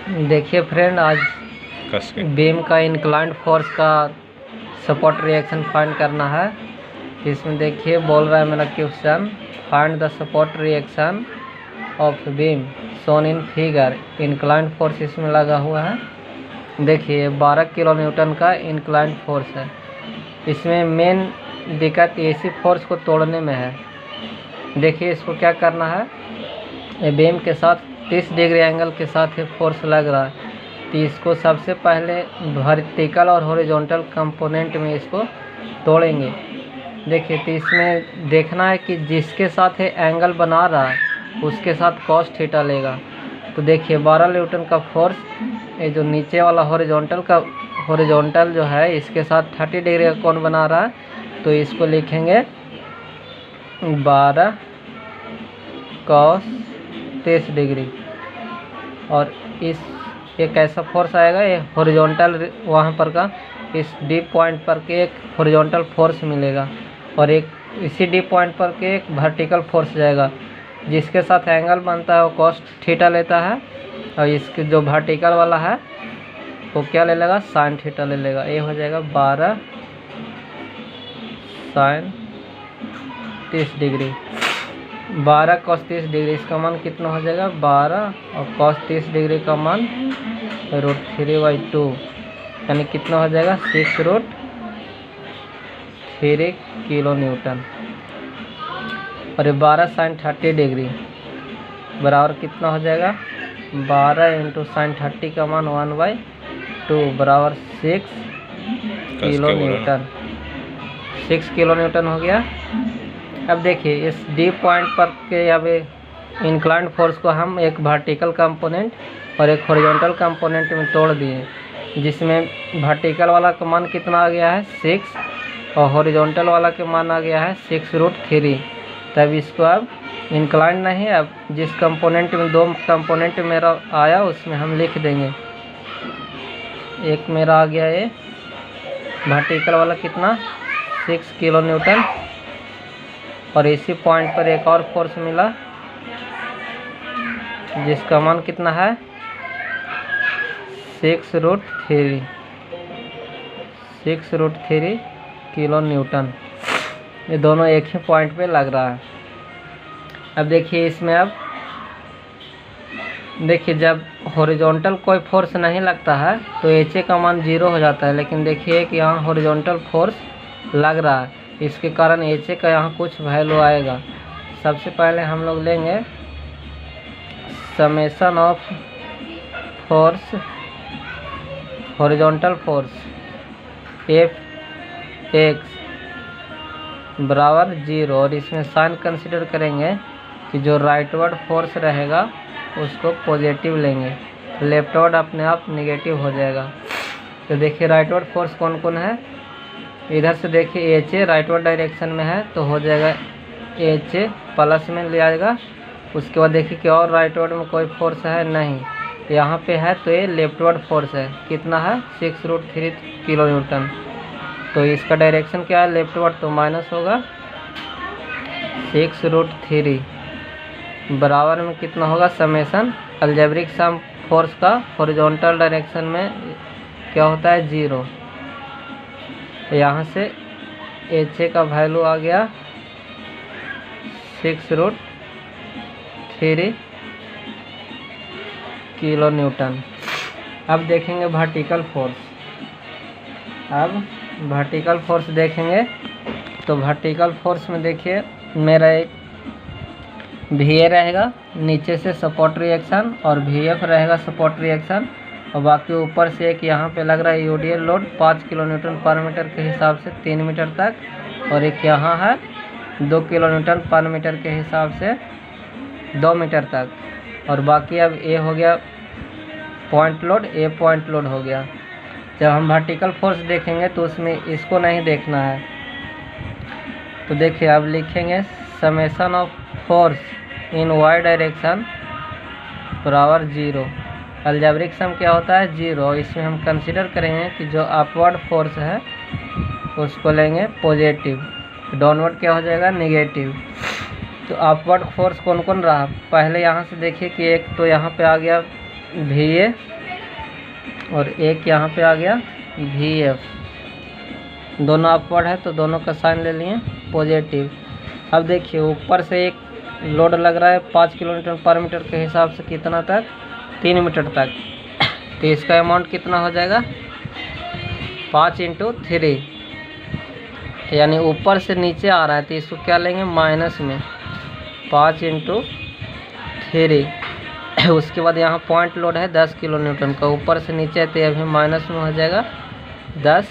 देखिए फ्रेंड, आज बीम का इंक्लाइंड फोर्स का सपोर्ट रिएक्शन फाइंड करना है। इसमें देखिए बोल रहा है मेरा question, find the support reaction of beam shown in figure. Inclined force इसमें लगा हुआ है। देखिए 12 किलो न्यूटन का इंक्लाइंड फोर्स है। इसमें मेन दिक्कत एसी फोर्स को तोड़ने में है। देखिए इसको क्या करना है, बीम के साथ 30 डिग्री एंगल के साथ ये फोर्स लग रहा है। तो इसको सबसे पहले वर्टिकल और हॉरिजॉन्टल कंपोनेंट में इसको तोड़ेंगे। देखिए तो इसमें देखना है कि जिसके साथ ये एंगल बना रहा है उसके साथ कॉस थीटा लेगा। तो देखिए 12 न्यूटन का फोर्स, ये जो नीचे वाला हॉरिजॉन्टल जो है इसके साथ 30 डिग्री का कोण बना रहा है। तो इसको लिखेंगे 12 cos 30 डिग्री। और इस एक ऐसा फोर्स आएगा, ये हॉरिजॉन्टल वहाँ पर का इस डी पॉइंट पर के एक हॉरिजॉन्टल फोर्स मिलेगा और एक इसी डी पॉइंट पर के एक वर्टिकल फोर्स जाएगा। जिसके साथ एंगल बनता है वो कॉस थीटा लेता है और इसके जो वर्टिकल वाला है वो क्या ले लेगा, साइन थीटा ले लेगा। ये हो जाएगा 12 साइन 30 डिग्री। 12 cos 30 डिग्री, इसका मान कितना हो जाएगा 12 और cos 30 डिग्री का मान √3/2, यानी कितना हो जाएगा 6√3 किलो न्यूटन। और ये 12 साइन 30 डिग्री बराबर कितना हो जाएगा 12 × साइन 30 का मान 1/2 बराबर 6 किलो न्यूटन। 6 किलो न्यूटन हो गया। अब देखिए इस डी पॉइंट पर के अब इंक्लाइंड फोर्स को हम एक वर्टिकल कंपोनेंट और एक हॉरिजॉन्टल कंपोनेंट में तोड़ दिए, जिसमें वर्टिकल वाला का मान कितना आ गया है 6 और हॉरिजॉन्टल वाला का मान आ गया है 6√3। तब इसको अब इंक्लाइंड नहीं, अब जिस कंपोनेंट में दो कंपोनेंट मेरा आया उसमें हम लिख देंगे। एक मेरा आ गया ये वर्टिकल वाला कितना 6 किलो न्यूटन और इसी पॉइंट पर एक और फोर्स मिला जिसका मान कितना है 6√3 किलो न्यूटन। ये दोनों एक ही पॉइंट पे लग रहा है। अब देखिए इसमें, अब देखिए जब हॉरिजॉन्टल कोई फोर्स नहीं लगता है तो एच ए का मान 0 हो जाता है। लेकिन देखिए कि यहाँ हॉरिजॉन्टल फोर्स लग रहा है, इसके कारण एच ए का यहाँ कुछ वैल्यू आएगा। सबसे पहले हम लोग लेंगे summation of force, horizontal force Fx बराबर 0 और इसमें साइन कंसिडर करेंगे कि जो राइटवर्ड फोर्स रहेगा उसको पॉजिटिव लेंगे, लेफ्टवर्ड अपने आप नेगेटिव हो जाएगा। तो देखिए राइटवर्ड फोर्स कौन कौन है, इधर से देखिए एच ए राइटवर्ड डायरेक्शन में है तो हो जाएगा एच ए प्लस में ले आएगा। उसके बाद देखिए कि और राइटवर्ड में कोई फोर्स है नहीं, यहाँ पे है तो ये लेफ्टवर्ड फोर्स है, कितना है 6√3 किलो न्यूटन। तो इसका डायरेक्शन क्या है लेफ्टवर्ड, तो माइनस होगा 6√3 बराबर में कितना होगा समेशन अलजेब्रिक सम फोर्स का हॉरिजॉन्टल डायरेक्शन में क्या होता है 0। यहाँ से एच ए का वैल्यू आ गया 6√3 किलो न्यूटन। अब देखेंगे वर्टिकल फोर्स। अब वर्टिकल फोर्स देखेंगे तो वर्टिकल फोर्स में देखिए मेरा एक वी ए रहेगा नीचे से सपोर्ट रिएक्शन और वी एफ रहेगा सपोर्ट रिएक्शन और बाकी ऊपर से एक यहाँ पे लग रहा है यूडीएल लोड 5 किलो न्यूटन पर मीटर के हिसाब से 3 मीटर तक और एक यहाँ है 2 किलो न्यूटन पर मीटर के हिसाब से 2 मीटर तक। और बाकी अब ए हो गया पॉइंट लोड, ए पॉइंट लोड हो गया। जब हम वर्टिकल फोर्स देखेंगे तो उसमें इसको नहीं देखना है। तो देखिए अब लिखेंगे summation of force in y direction बराबर 0। अलजेब्रिक सम क्या होता है 0। इसमें हम कंसीडर करेंगे कि जो अपवर्ड फोर्स है उसको लेंगे पॉजिटिव, डाउनवर्ड क्या हो जाएगा नेगेटिव। तो अपवर्ड फोर्स कौन कौन रहा, पहले यहाँ से देखिए कि एक तो यहाँ पे आ गया वी ए और एक यहाँ पे आ गया VF, दोनों अपवर्ड है तो दोनों का साइन ले लिए पॉजिटिव। अब देखिए ऊपर से एक लोड लग रहा है 5 किलोमीटर पर मीटर के हिसाब से कितना तक, 3 मीटर तक। तो इसका अमाउंट कितना हो जाएगा 5 × 3, यानी ऊपर से नीचे आ रहा है तो इसको क्या लेंगे माइनस में 5 × 3। उसके बाद यहाँ पॉइंट लोड है 10 किलो न्यूटन का, ऊपर से नीचे है तो ये भी माइनस में हो जाएगा 10।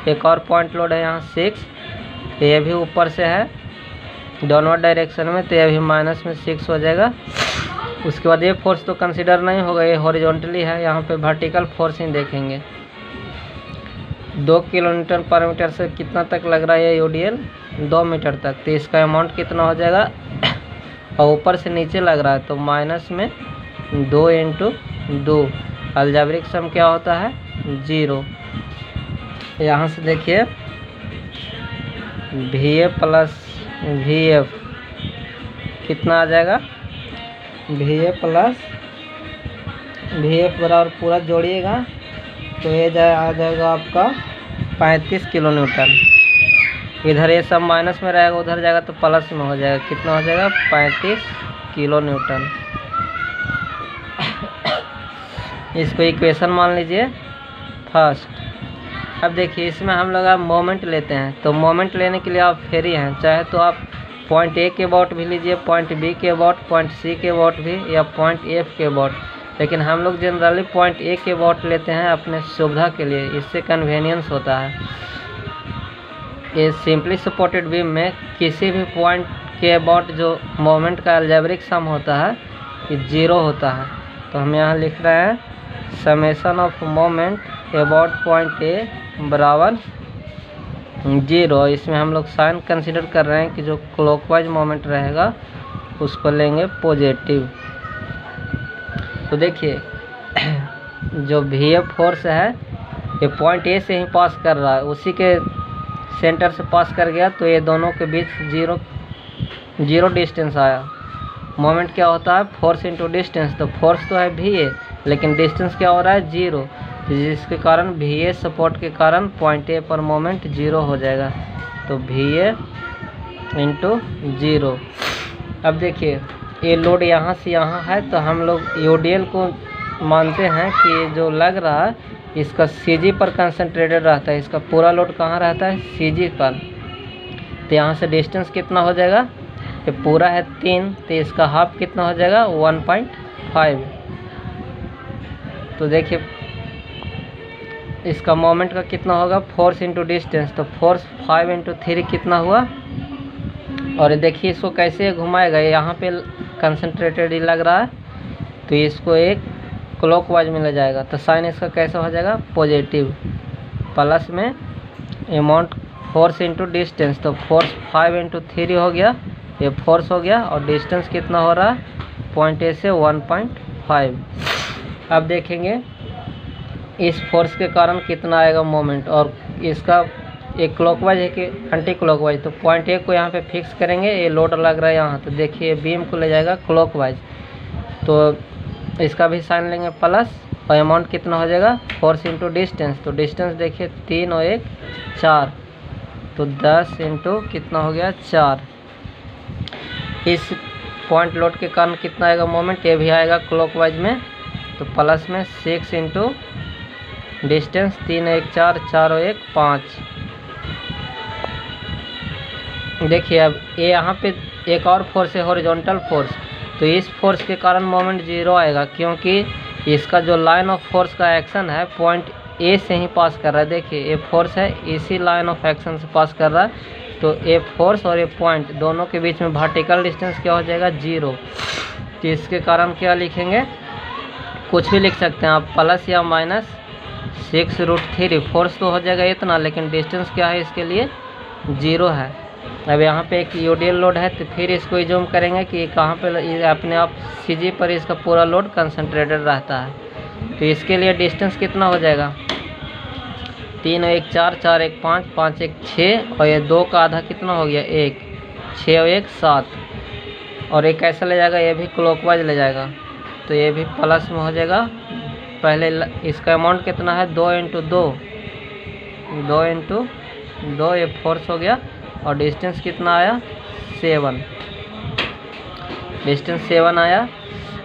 एक और पॉइंट लोड है यहाँ 6, तो ये भी ऊपर से है डाउनवर्ड डायरेक्शन में, तो ये भी माइनस में 6 हो जाएगा। उसके बाद ये फोर्स तो कंसिडर नहीं होगा, ये हॉरिजॉन्टली है। यहाँ पे वर्टिकल फोर्स ही देखेंगे। 2 किलोमीटर पर मीटर से कितना तक लग रहा है UDL 2 मीटर तक, तो इसका अमाउंट कितना हो जाएगा, और ऊपर से नीचे लग रहा है तो माइनस में 2 × 2, अलजेब्रिक सम क्या होता है 0। यहाँ से देखिए VA + VF कितना आ जाएगा, VA + VF बराबर पूरा जोड़िएगा तो ये आ जाएगा आपका 35 किलो न्यूटन। इधर ये सब माइनस में रहेगा, उधर जाएगा तो प्लस में हो जाएगा। कितना हो जाएगा 35 किलो न्यूटन। इसको इक्वेशन मान लीजिए फर्स्ट। अब देखिए इसमें हम लोग आप मोमेंट लेते हैं, तो मोमेंट लेने के लिए आप फ्री हैं, चाहे तो आप पॉइंट A के अबाउट भी लीजिए, पॉइंट B के अबाउट, पॉइंट C के अबाउट भी, या पॉइंट F के अबाउट। लेकिन हम लोग जनरली पॉइंट A के अबाउट लेते हैं अपने सुविधा के लिए, इससे कन्वीनियंस होता है। ये सिंपली सपोर्टेड बीम में किसी भी पॉइंट के अबाउट जो मोमेंट का अलजेब्रिक सम होता है ये 0 होता है। तो हम यहाँ लिख रहे हैं summation of moment about point A बराबर 0। इसमें हम लोग साइन कंसिडर कर रहे हैं कि जो क्लॉकवाइज मोमेंट रहेगा उसको लेंगे पॉजिटिव। तो देखिए जो VF फोर्स है ये पॉइंट A से ही पास कर रहा है, उसी के सेंटर से पास कर गया, तो ये दोनों के बीच 0 डिस्टेंस आया। मोमेंट क्या होता है फोर्स × डिस्टेंस, तो फोर्स तो है VA लेकिन डिस्टेंस क्या हो रहा है 0, जिसके कारण VA सपोर्ट के कारण पॉइंट A पर मोमेंट 0 हो जाएगा। तो VA × 0। अब देखिए ये लोड यहाँ से यहाँ है, तो हम लोग UDL को मानते हैं कि ये जो लग रहा है इसका CG पर कंसंट्रेटेड रहता है। इसका पूरा लोड कहाँ रहता है CG पर। तो यहाँ से डिस्टेंस कितना हो जाएगा, ये पूरा है 3, तो इसका हाफ कितना हो जाएगा 1.5। तो देखिए इसका मोमेंट का कितना होगा फोर्स × डिस्टेंस, तो फोर्स 5 × 3 कितना हुआ। और देखिए इसको कैसे घुमाएगा, यहाँ पे कंसंट्रेटेड ही लग रहा है तो इसको एक क्लॉकवाइज में ले जाएगा, तो साइन इसका कैसा हो जाएगा पॉजिटिव। प्लस में अमाउंट फोर्स × डिस्टेंस, तो फोर्स 5 × 3 हो गया, ये फोर्स हो गया, और डिस्टेंस कितना हो रहा है पॉइंट A से 1.5। अब देखेंगे इस फोर्स के कारण कितना आएगा मोमेंट, और इसका एक क्लॉकवाइज है कि एंटी क्लॉकवाइज। तो पॉइंट A को यहाँ पे फिक्स करेंगे, ये लोड लग रहा है यहाँ, तो देखिए बीम को ले जाएगा क्लॉकवाइज, तो इसका भी साइन लेंगे प्लस, और अमाउंट कितना हो जाएगा फोर्स × डिस्टेंस, तो डिस्टेंस देखिए 3 और 1 4, तो 10 × कितना हो गया 4। इस पॉइंट लोड के कारण कितना आएगा मोमेंट, ये भी आएगा क्लॉकवाइज में, तो प्लस में 6 × डिस्टेंस 3 1 4 4 और 1 5। देखिए अब ये यहाँ पे एक और फोर्स है हॉरिजॉन्टल फोर्स, तो इस फोर्स के कारण मोमेंट 0 आएगा, क्योंकि इसका जो लाइन ऑफ फोर्स का एक्शन है पॉइंट A से ही पास कर रहा है। देखिए ये फोर्स है इसी लाइन ऑफ एक्शन से पास कर रहा है, तो ये फोर्स और ये पॉइंट दोनों के बीच में वर्टिकल डिस्टेंस क्या हो जाएगा 0। तो इसके कारण क्या लिखेंगे, कुछ भी लिख सकते हैं आप, प्लस या माइनस 6√3। फोर्स तो हो जाएगा इतना, लेकिन डिस्टेंस क्या है इसके लिए 0 है। अब यहाँ पे एक UDL लोड है, तो फिर इसको जूम करेंगे कि कहाँ पे अपने आप CG पर इसका पूरा लोड कंसंट्रेटेड रहता है। तो इसके लिए डिस्टेंस कितना हो जाएगा 3 और 1 4 4 1 5 5 1 6, और ये 2 का आधा कितना हो गया 1 6 और 1 7, और एक कैसा ले जाएगा, ये भी क्लॉकवाइज ले जाएगा, तो ये भी प्लस में हो जाएगा पहले इसका अमाउंट कितना है 2 × 2 ये फोर्स हो गया, और डिस्टेंस कितना आया 7, डिस्टेंस 7 आया।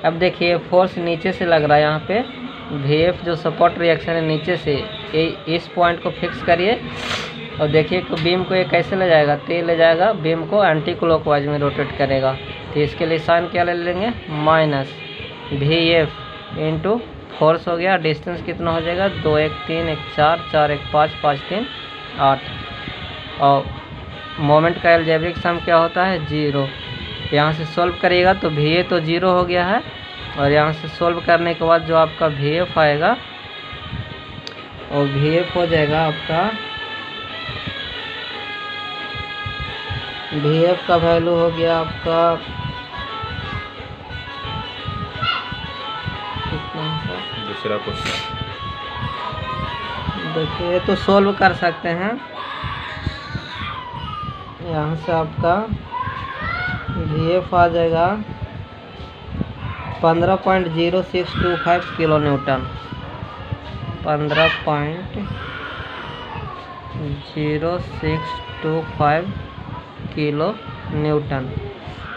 अब देखिए फोर्स नीचे से लग रहा है यहाँ पे, VF जो सपोर्ट रिएक्शन है नीचे से, इस पॉइंट को फिक्स करिए और देखिए कि बीम को ये कैसे ले जाएगा, तो ये ले जाएगा बीम को एंटी क्लॉकवाइज में रोटेट करेगा। तो इसके लिए साइन क्या ले लेंगे, -VF इंटू फोर्स हो गया, डिस्टेंस कितना हो जाएगा 2 1 3 1 4 4 1 5 5 3 8, और मोमेंट का अलजेब्रिक सम क्या होता है 0। यहाँ से सॉल्व करिएगा तो VA तो 0 हो गया है, और यहाँ से सॉल्व करने के बाद जो आपका VF आएगा, और VF हो जाएगा आपका, VF का वैल्यू हो गया आपका दूसरा क्वेश्चन देखिए, तो सॉल्व कर सकते हैं। यहाँ से आपका VF आ जाएगा 15.0625 किलो न्यूटन, 15.0625 किलो न्यूटन।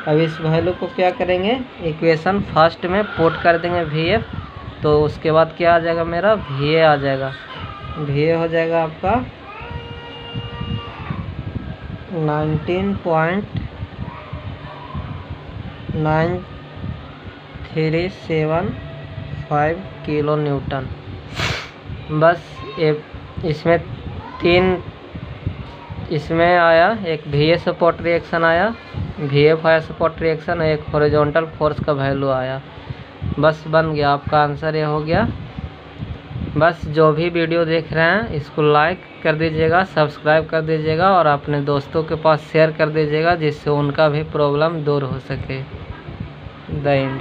अब इस वैल्यू को क्या करेंगे, इक्वेशन फर्स्ट में पुट कर देंगे VF, तो उसके बाद क्या आ जाएगा मेरा VA आ जाएगा। VA हो जाएगा आपका 19.9375 किलो न्यूटन। बस इसमें 3 इसमें आया, एक VA सपोर्ट रिएक्शन आया, VF आया सपोर्ट रिएक्शन, और एक हॉरिजॉन्टल फोर्स का वैल्यू आया। बस बन गया, आपका आंसर ये हो गया। बस जो भी वीडियो देख रहे हैं इसको लाइक कर दीजिएगा, सब्सक्राइब कर दीजिएगा, और अपने दोस्तों के पास शेयर कर दीजिएगा, जिससे उनका भी प्रॉब्लम दूर हो सके। The end.